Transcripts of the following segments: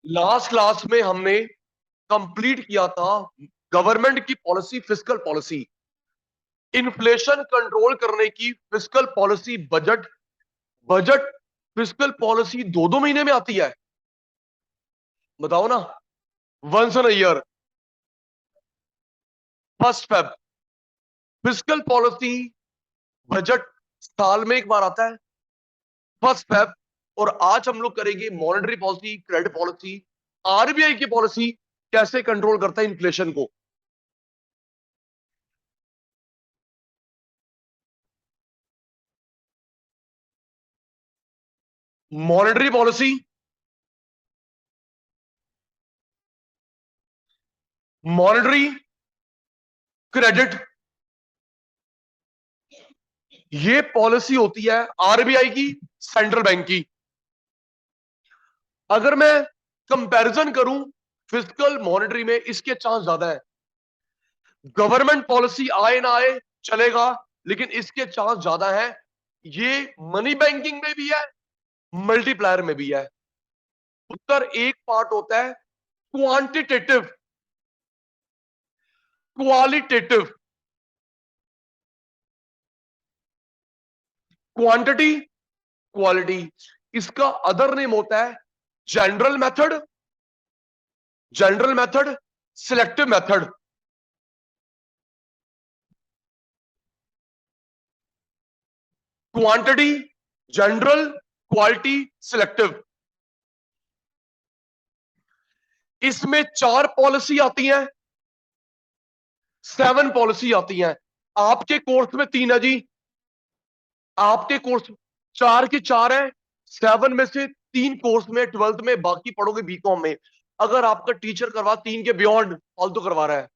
Last class में हमने complete किया था गवर्नमेंट की policy, fiscal policy, inflation control करने की fiscal policy, budget. Budget fiscal policy 2-2 महीने में आती है, बताओ ना। Once an year, 1 Feb. Fiscal policy, budget साल में एक बार आता है, 1 फेब। और आज हम लोग करेंगे monetary policy, credit policy, RBI की पॉलिसी कैसे कंट्रोल करता है इन्फ्लेशन को। मॉनेटरी पॉलिसी, मॉनेटरी, क्रेडिट, ये पॉलिसी होती है आरबीआई की, सेंट्रल बैंक की। अगर मैं कंपैरिजन करूं फिजिकल मॉनेटरी में, इसके चांस ज्यादा है। गवर्नमेंट पॉलिसी आए ना आए चलेगा, लेकिन इसके चांस ज्यादा है। ये मनी बैंकिंग में भी है, मल्टीप्लायर में भी है। उत्तर एक पार्ट होता है क्वांटिटेटिव, क्वालिटेटिव। क्वांटिटी, क्वालिटी, इसका अदर नेम होता है general method, general method, selective method. Quantity, general, quality, selective. इसमें 4 पॉलिसी आती हैं, 7 पॉलिसी आती हैं। आपके कोर्स में 3 है जी, आपके कोर्स 4 के 4 है। 7 में से 3 कोर्स में 12th में, बाकी पढ़ोगे बीकॉम में। अगर आपका टीचर करवा 3 के बियॉन्ड फालतू करवा रहा है,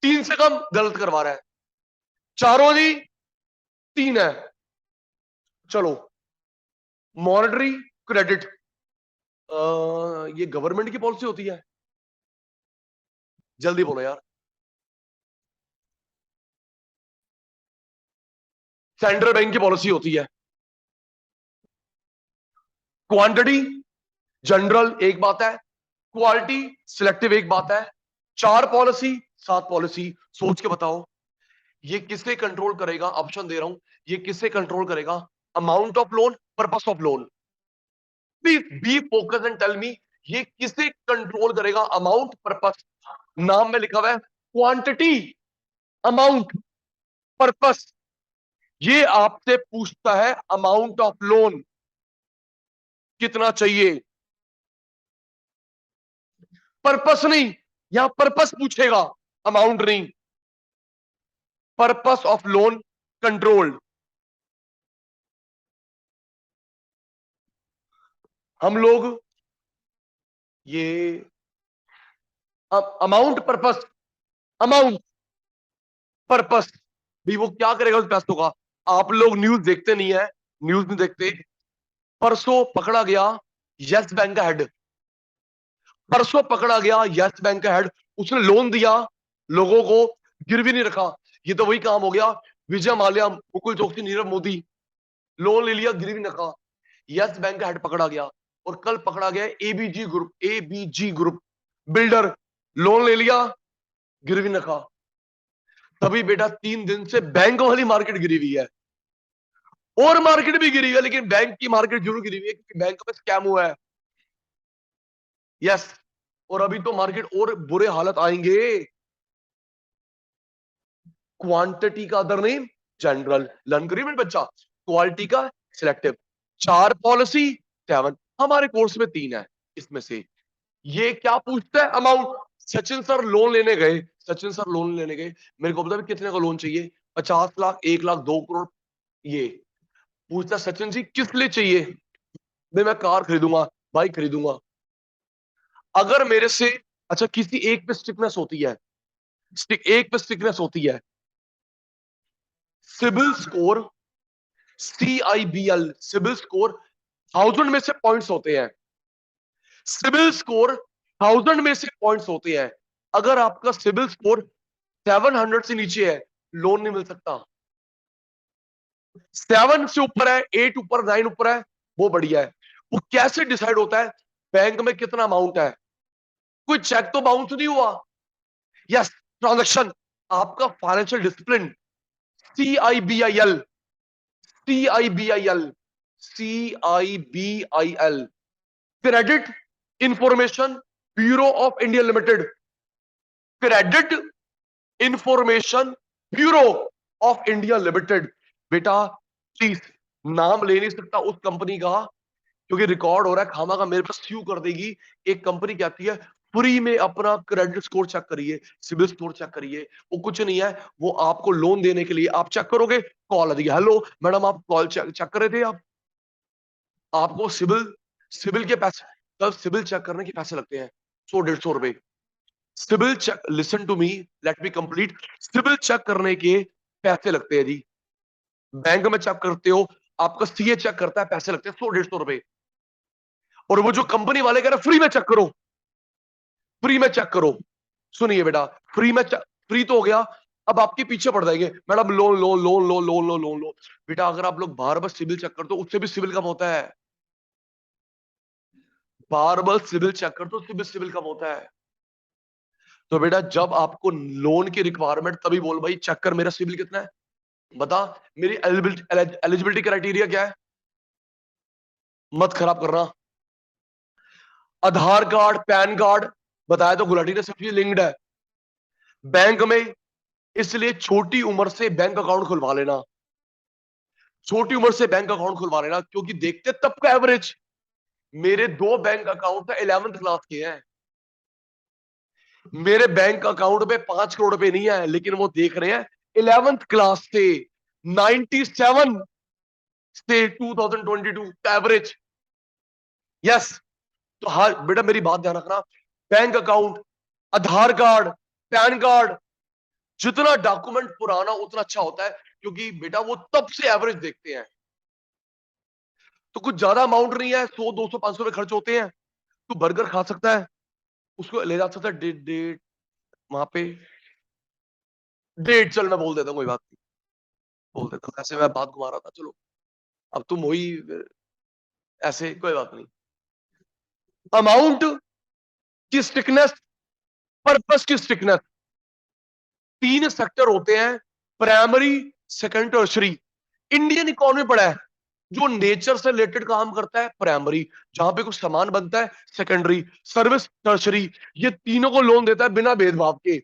3 से कम गलत करवा रहा है। चारों जी 3 है। चलो, मॉनेटरी, क्रेडिट, ये गवर्नमेंट की पॉलिसी होती है। जल्दी बोलो यार। सेंट्रल बैंक की पॉलिसी होती है। क्वांटिटी, जनरल एक बात है, क्वालिटी, सिलेक्टिव एक बात है। 4 पॉलिसी, 7 पॉलिसी। सोच के बताओ, ये किसे कंट्रोल करेगा? ऑप्शन दे रहा हूं, ये किसे कंट्रोल करेगा? Amount of loan, purpose of loan. Be focus and tell me, ये किसे कंट्रोल करेगा? Amount, purpose. नाम में लिखा हुआ है क्वांटिटी, अमाउंट, पर्पस। ये आपसे पूछता है अमाउंट ऑफ लोन कितना चाहिए, पर्पस नहीं। यहां पर्पस पूछेगा, अमाउंट नहीं। Purpose of loan controlled. हम लोग ये अमाउंट, पर्पस, अमाउंट, पर्पस, भी वो क्या करेगा उस पैसों का? आप लोग न्यूज देखते नहीं है, न्यूज नहीं देखते। परसों पकड़ा गया यस बैंक का हेड, परसों पकड़ा गया यस बैंक का हेड। उसने लोन दिया लोगों को, गिरवी नहीं रखा। ये तो वही काम हो गया, विजय माल्या, मुकुल चोकसी, नीरव मोदी। लोन ले लिया, गिरवी नहीं रखा। यस बैंक का हेड पकड़ा गया। और कल पकड़ा गया ABG group, ABG group builder. Loan ले लिया, गिरवी नहीं रखा। तभी बेटा 3 दिन से बैंक वाली मार्केट गिरी हुई है, और मार्केट भी गिरी है, लेकिन बैंक की मार्केट जरूर गिरी हुई है क्योंकि बैंक में स्कैम हुआ है। यस। और अभी तो मार्केट और बुरे हालत आएंगे। क्वांटिटी का अदर नेम जनरल, लर्न करिए मेरे बच्चा। क्वालिटी का सिलेक्टिव। 4 पॉलिसी, 7। हमारे कोर्स में 3 है इसमें से। ये क्या पूछता है? अमाउंट। सचिन सर लोन लेने गए, सचिन सर लोन लेने गए, मेरे को बता कितने का लोन चाहिए? 50 लाख, 1 लाख, 2 करोड़। ये पूछता सचिन जी किस लिए चाहिए? मैं कार खरीदूंगा, बाइक खरीदूंगा। अगर मेरे से, अच्छा किसी एक पे स्टिकनेस होती है, एक पे स्टिकनेस होती है। CIBIL score, CIBL, CIBIL score 1000 में से पॉइंट्स होते हैं। सिबिल स्कोर 1000 में से पॉइंट्स होते हैं। अगर आपका सिबिल स्कोर 700 से नीचे है, लोन नहीं मिल सकता। 7 से ऊपर है, 8 ऊपर, 9 ऊपर है, वो बढ़िया है। वो कैसे डिसाइड होता है? बैंक में कितना अमाउंट है, कोई चेक तो बाउंस नहीं हुआ। यस, ट्रांजेक्शन, आपका financial discipline, CIBIL, CIBIL, CIBIL, credit information bureau of India limited, credit information bureau of India limited. बेटा प्लीज, नाम ले नहीं सकता उस कंपनी का, क्योंकि रिकॉर्ड हो रहा है, खामा का मेरे पास स्यू कर देगी। एक कंपनी कहती है फ्री में अपना क्रेडिट स्कोर चेक करिए, सिबिल स्कोर चेक करिए। वो कुछ नहीं है, वो आपको लोन देने के लिए आप चेक करोगे, कॉल आ जाएगी, हेलो मैडम आप कॉल चेक कर रहे थे आप, आपको सिबिल, सिबिल के पैसे, तब सिबिल चेक करने के पैसे लगते हैं 100-150 रुपए। CIBIL check, listen to me, let me complete. CIBIL check करने के पैसे लगते हैं जी। बैंक में चेक करते हो, आपका सीए चेक करता है, पैसे लगते हैं 100-150 रुपए। और वो जो कंपनी वाले कह रहे फ्री में चेक करो, फ्री में चेक करो। सुनिए बेटा, फ्री में फ्री तो हो गया, अब आपके पीछे पड़ जाएंगे, मैडम लोन लो लोन लो लोन लो लोन लो। बेटा अगर आप लोग बार बार सिबिल चेक करते हो, उससे भी सिबिल कम होता है। बार बार सिबिल चेक करते हो, सिबिल सिबिल कम होता है। तो बेटा जब आपको लोन की रिक्वायरमेंट, तभी बोल भाई चेक कर मेरा सिबिल कितना है, बता मेरी एलिजिबिलिटी क्राइटेरिया क्या है, मत खराब करना। आधार कार्ड, पैन कार्ड बताया तो गुलाटी ने, सब चीज लिंक्ड है बैंक में, इसलिए छोटी उम्र से बैंक अकाउंट खुलवा लेना, छोटी उम्र से बैंक अकाउंट खुलवा लेना, क्योंकि देखते तब का एवरेज। मेरे 2 बैंक अकाउंट 11th क्लास के हैं, मेरे बैंक अकाउंट में 5 करोड़ रुपए नहीं है, लेकिन वो देख रहे हैं 11th क्लास से 97 से 2022 का एवरेज। यस, तो हाँ बेटा मेरी बात ध्यान रखना, बैंक अकाउंट, आधार कार्ड, पैन कार्ड, जितना डॉक्यूमेंट पुराना उतना अच्छा होता है, क्योंकि बेटा वो तब से एवरेज देखते हैं। तो कुछ ज्यादा अमाउंट नहीं है, 100 200 500 रुपए खर्च होते हैं, तू बर्गर खा सकता है, उसको ले जा सकता है, डेट डेट वहां पे, डेट चल मैं बोल देता हूँ, कोई बात नहीं, बोल देता हूँ, ऐसे मैं बात घुमा रहा था, चलो अब तुम वही, ऐसे कोई बात नहीं। अमाउंट की स्टिकनेस, पर्पस की स्टिकनेस, 3 सेक्टर होते हैं, primary, second, tertiary. Indian economy पड़ा है, जो नेचर से रिलेटेड काम करता है प्राइमरी, जहां पे कुछ सामान बनता है सेकेंडरी, सर्विस टर्शरी। ये तीनों को लोन देता है बिना भेदभाव के,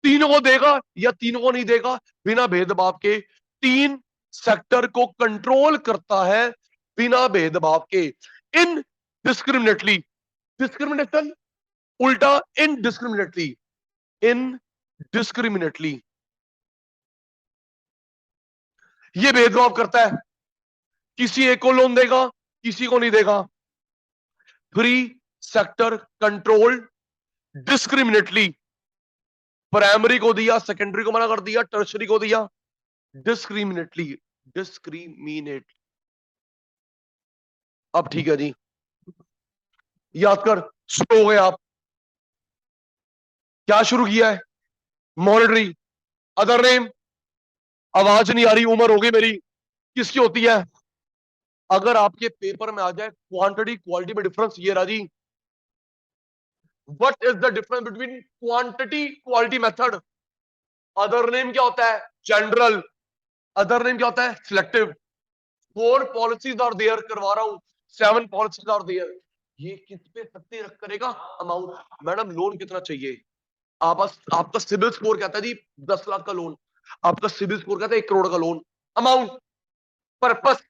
तीनों को देगा या तीनों को नहीं देगा, बिना भेदभाव के। 3 सेक्टर को कंट्रोल करता है बिना भेदभाव के, इन डिस्क्रिमिनेटली, डिस्क्रिमिनेशन उल्टा इनडिस्क्रिमिनेटली, इनडिस्क्रिमिनेटली ये भेदभाव करता है, किसी एक को लोन देगा किसी को नहीं देगा। 3 सेक्टर कंट्रोल डिस्क्रिमिनेटली, प्राइमरी को दिया, सेकेंडरी को मना कर दिया, टर्शरी को दिया डिस्क्रिमिनेटली, डिस्क्रिमिनेट। अब ठीक है जी, याद कर, शुरू हो गए आप, क्या शुरू किया है, मॉनिटरी, अदर नेम, आवाज नहीं आ रही, उम्र हो गई मेरी, किसकी होती है। अगर आपके पेपर में आ जाए क्वांटिटी क्वालिटी में डिफरेंस, ये राजी, what is the difference between quantity quality method. Other name क्या होता है, जनरल, अदर नेम क्या होता है, सिलेक्टिव। 4 पॉलिसीज आर देयर, करवा रहा हूं, 7 पॉलिसीज आर देयर। ये किस पे सत्य रख करेगा, अमाउंट। मैडम लोन कितना चाहिए, आप, आपका सिबिल स्कोर कहता है जी 10 लाख का लोन, आपका सिबिल स्कोर कहता है 1 करोड़ का लोन। अमाउंट, पर्पस,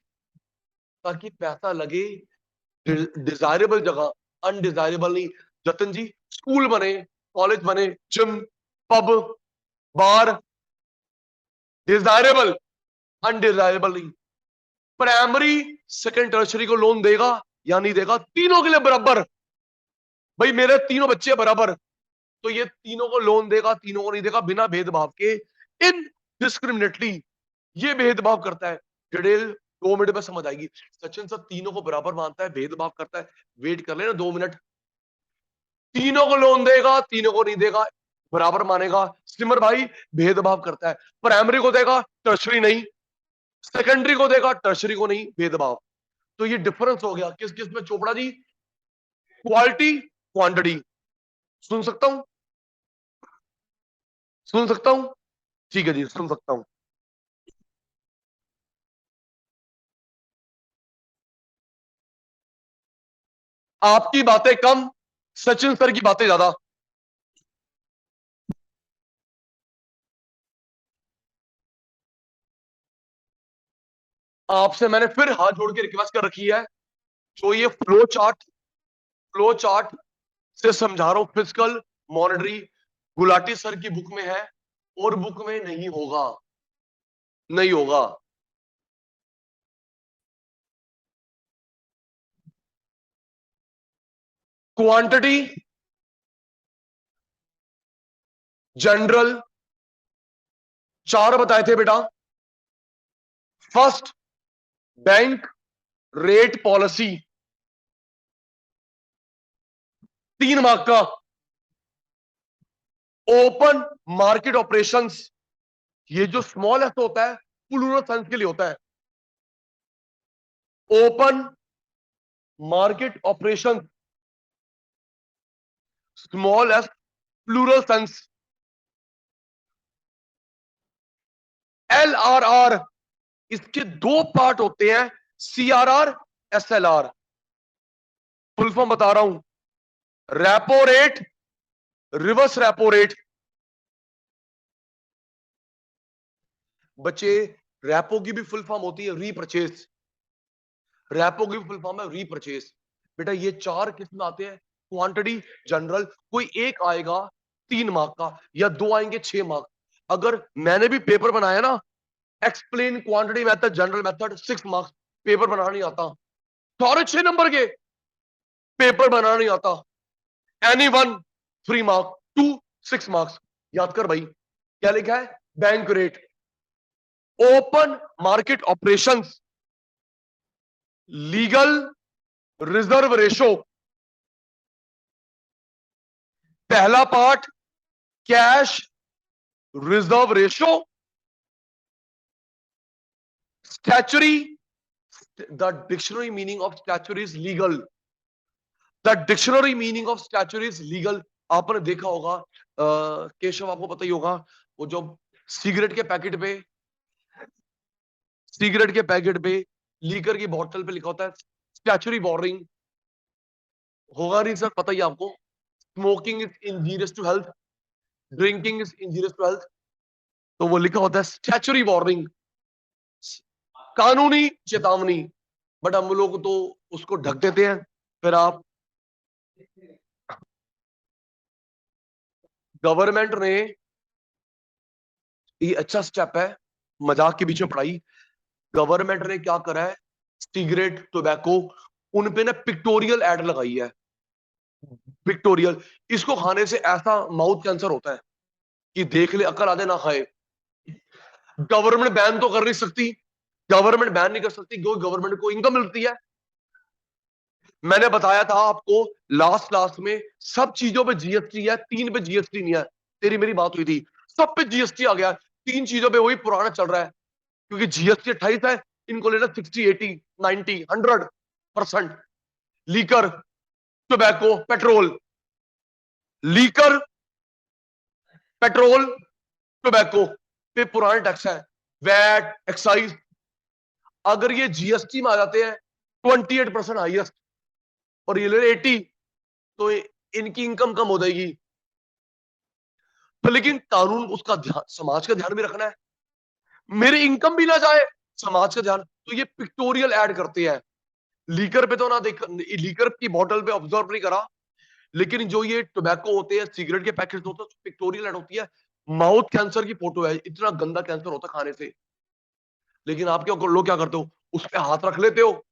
ताकि पैसा लगे डिजायरेबल जगह, अनडिजायरेबल नहीं। जतन जी, स्कूल बने, कॉलेज बने, जिम, पब, बार, डिजायरेबल, अनडिजायरेबल नहीं। प्राइमरी, सेकेंड, टर्शरी को लोन देगा या नहीं देगा, तीनों के लिए बराबर। भाई मेरे तीनों बच्चे बराबर, तो ये तीनों को लोन देगा तीनों को नहीं देगा, बिना भेदभाव के, इन डिस्क्रिमिनेटली। ये भेदभाव करता है, डिटेल 2 मिनट में समझ आएगी। सचिन सर तीनों को बराबर मानता है, भेदभाव करता है, वेट कर लेना 2 मिनट। तीनों को लोन देगा तीनों को नहीं देगा, बराबर मानेगा। सिमर भाई भेदभाव करता है, प्राइमरी को देगा टर्शरी नहीं, सेकेंडरी को देगा टर्शरी को नहीं, भेदभाव। तो ये डिफरेंस हो गया किस किस में चोपड़ा जी, क्वालिटी क्वांटिटी। सुन सकता हूं? सुन सकता हूं? ठीक है जी, सुन सकता हूं। आपकी बातें कम, सचिन सर की बातें ज्यादा। आपसे मैंने फिर हाथ जोड़ के रिक्वेस्ट कर रखी है, जो ये फ्लो चार्ट से समझा रहा हूं, फिजिकल मॉनिटरी गुलाटी सर की बुक में है और बुक में नहीं होगा, नहीं होगा। क्वांटिटी, जनरल, चार बताए थे बेटा। First, bank rate policy, 3 mark का। ओपन मार्केट ऑपरेशंस, ये जो स्मॉल एस होता है प्लूरल सेंस के लिए होता है। Open market operation, small S plural sense. LRR, इसके दो पार्ट होते हैं, CRR, SLR। फुल फॉर्म बता रहा हूं, repo rate, reverse repo rate. बच्चे, रेपो की भी फुल फॉर्म होती है रीपरचेज, रेपो की फुल फॉर्म है रीपरचेज। बेटा ये चार किस में आते हैं? Quantity, general. कोई एक आएगा 3 मार्क का या दो आएंगे 6 मार्क। अगर मैंने भी पेपर बनाया ना, explain quantity method, general method, 6 marks. Paper बनाना नहीं आता, सारे 6 नंबर के पेपर बनाना नहीं आता। Any one 3 mark, 2 6 marks. याद कर भाई, क्या लिखा है? Bank rate, open market operations, legal reserve ratio. पहला part cash reserve ratio, statutory, the dictionary meaning of statutory is legal, the dictionary meaning of statutory is legal. आपने देखा होगा, केशव आपको पता ही होगा, वो जो सिगरेट के पैकेट पे, सिगरेट के पैकेट पे, लीकर की बोतल पे लिखा होता है स्टैचुरी वार्निंग। होगा नहीं सर, पता ही आपको। Smoking is injurious to health, drinking is injurious to health. तो वो लिखा होता है स्टैचुरी वार्निंग, कानूनी चेतावनी। बट हम लोग तो उसको ढक देते हैं। फिर आप, गवर्नमेंट ने, ये अच्छा स्टेप है, मजाक के बीच में पढ़ाई। गवर्नमेंट ने क्या करा है, सिगरेट, टोबैको, उन पे ना पिक्टोरियल एड लगाई है। पिक्टोरियल, इसको खाने से ऐसा माउथ कैंसर होता है कि देख ले अकल आधे ना खाए। गवर्नमेंट बैन तो कर नहीं सकती, गवर्नमेंट बैन नहीं कर सकती क्योंकि गवर्नमेंट को इनकम मिलती है। मैंने बताया था आपको लास्ट क्लास में, सब चीजों पे जीएसटी है, 3 पे जीएसटी नहीं है। तेरी मेरी बात हुई थी, सब पे जीएसटी आ गया, 3 चीजों पे वही पुराना चल रहा है। क्योंकि जीएसटी 28 है, इनको लेना 60, 80, 90, 100%। Liquor, tobacco, petrol, liquor, petrol, tobacco पे पुराने टैक्स है, वैट, एक्साइज। अगर ये जीएसटी में आ जाते हैं 28% हाईएस्ट, और ये ले 80, तो इनकी इनकम कम हो जाएगी। तो लेकिन कानून उसका ध्यान, समाज का ध्यान भी रखना है, मेरी इनकम भी ना जाए, समाज का ध्यान। तो ये पिक्टोरियल ऐड करते हैं। लीकर पे तो ना देख, लीकर की बोतल पे ऑब्जर्व नहीं करा, लेकिन जो ये टोबैको होते हैं, सिगरेट के पैकेट होते हैं, पिक्टोरियल ऐड होती है। माउथ कैंसर की फोटो है, इतना गंदा कैंसर होता है खाने से। लेकिन आप क्या, लोग क्या करते हो, उस पे हाथ रख लेते हो,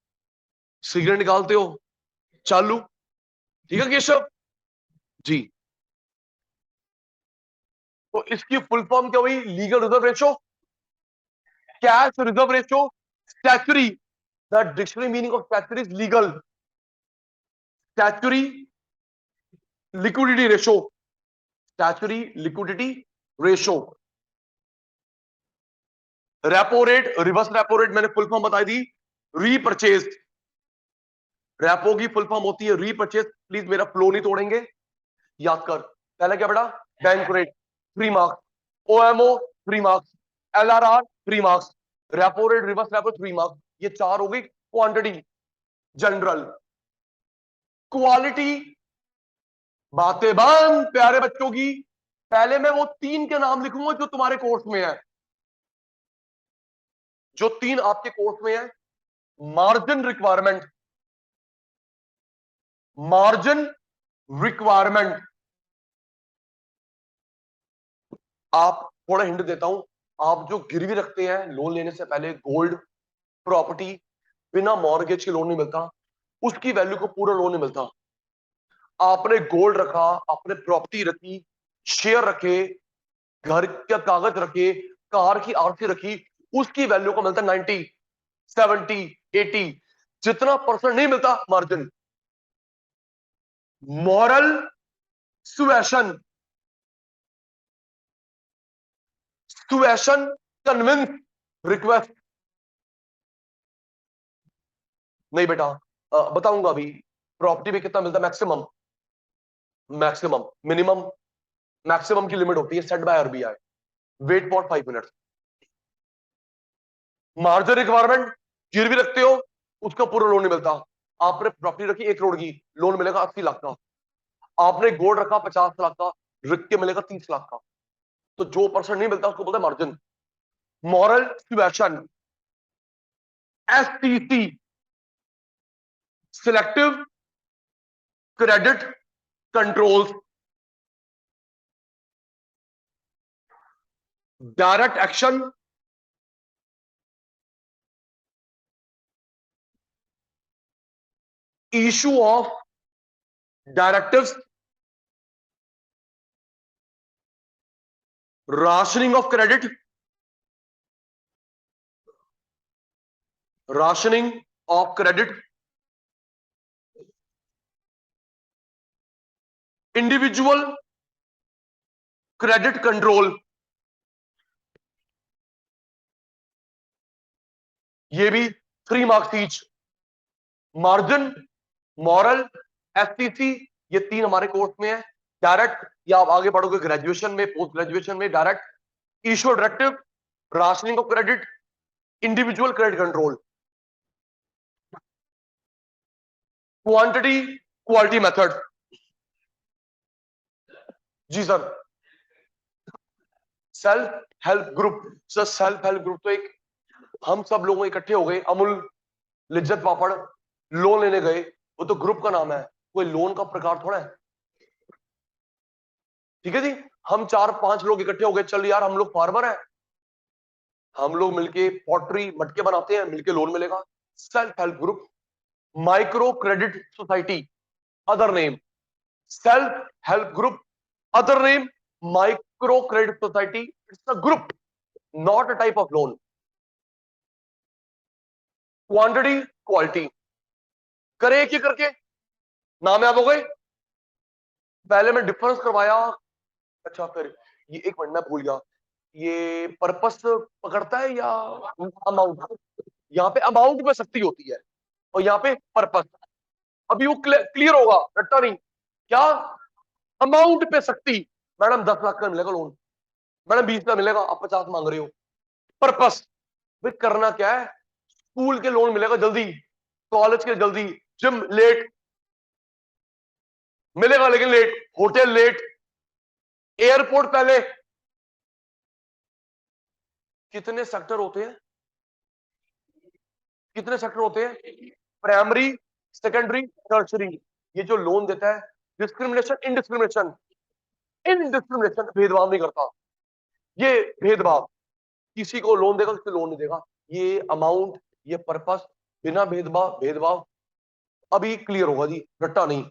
सिगरेट निकालते हो, चालू। ठीक है केशव जी? तो इसकी फुल फॉर्म क्या हुई? Legal reserve ratio, cash reserve ratio, statutory, the dictionary meaning of statutory is legal, statutory liquidity ratio, statutory liquidity ratio. Repo rate, reverse repo rate मैंने फुल फॉर्म बताई दी, रीपरचेज। रेपो की full form होती है repurchase. Please मेरा flow नहीं तोड़ेंगे, याद कर। पहले क्या बेटा? Bank rate 3 marks, OMO 3 marks, LRR 3 marks, repo rate, reverse repo 3 marks. ये 4 हो गई क्वांटिटी। जनरल क्वालिटी, बातें बंद प्यारे बच्चों की। पहले मैं वो 3 के नाम लिखूंगा जो तुम्हारे कोर्स में है, जो 3 आपके कोर्स में है। Margin requirement, margin requirement. आप थोड़ा हिंट देता हूं, आप जो गिरवी रखते हैं लोन लेने से पहले, गोल्ड, प्रॉपर्टी, बिना मॉर्गेज के लोन नहीं मिलता, उसकी वैल्यू को पूरा लोन नहीं मिलता। आपने गोल्ड रखा, आपने प्रॉपर्टी रखी, शेयर रखे, घर के कागज रखे, कार की आरसी रखी, उसकी वैल्यू को मिलता 90, 70, 80। जितना परसेंट नहीं मिलता margin. Moral suasion, suasion, convince, request. नहीं बेटा, बताऊंगा अभी। प्रॉपर्टी में कितना मिलता है मैक्सिमम? मैक्सिमम, मिनिमम, मैक्सिमम की लिमिट होती है set by RBI. Wait for 5 minute. Margin requirement, गिरवी रखते हो, उसका पूरा लोन नहीं मिलता। आपने प्रॉपर्टी रखी 1 करोड़ की, लोन मिलेगा 80 लाख का। आपने गोल्ड रखा 50 लाख का, रिक के मिलेगा 30 लाख का। तो जो परसेंट नहीं मिलता उसको बोलते हैं margin. Moral suasion, STC, selective credit controls, direct action, issue of directives, rationing of credit, rationing of credit, individual credit control. ये भी 3 marks each. Margin, moral, STC, ये 3 हमारे कोर्स में है। डायरेक्ट, या आप आगे बढ़ोगे ग्रेजुएशन में, पोस्ट ग्रेजुएशन में, direct issue directive, rationing of credit, individual credit control. Quantity quality method. जी sir. Self help group. Sir self help group तो एक, हम सब लोग इकट्ठे हो गए, अमूल, लिज्जत पापड़, लोन लेने गए, वो तो ग्रुप का नाम है, कोई लोन का प्रकार थोड़ा है। ठीक है जी। हम 4-5 लोग इकट्ठे हो गए, चल यार हम लोग फार्मर हैं, हम लोग मिलके पॉटरी मटके बनाते हैं, मिलके लोन मिलेगा। Self help group. Micro credit society, other name. Self help group, other name micro credit society. It's a group, not a type of loan. Quantity quality, करे एक ही करके नाम याद हो गए। पहले मैं डिफरेंस करवाया। अच्छा फिर ये एक मिनट मैं भूल गया, ये पर्पस पकड़ता है या अमाउंट? यहाँ पे अमाउंट पे सख्ती होती है और यहाँ पे पर्पस। अभी वो क्लियर होगा, रट्टा नहीं। क्या? अमाउंट पे सख्ती। मैडम 10 लाख का मिलेगा लोन, मैडम 20 का मिलेगा, आप 50 मांग रहे हो। पर्पस, भाई करना क्या है? स्कूल के लोन मिलेगा जल्दी, कॉलेज के जल्दी, जिम लेट मिलेगा लेकिन लेट, होटल लेट, एयरपोर्ट पहले। कितने सेक्टर होते हैं? कितने सेक्टर होते हैं? Primary, secondary, tertiary. ये जो लोन देता है, डिस्क्रिमिनेशन, इनडिस्क्रिमिनेशन, इनडिस्क्रिमिनेशन, भेदभाव नहीं करता। ये भेदभाव, किसी को लोन देगा, किसी को लोन नहीं देगा। ये अमाउंट, ये पर्पस, बिना भेदभाव, भेदभाव। अभी क्लियर होगा जी, रट्टा नहीं।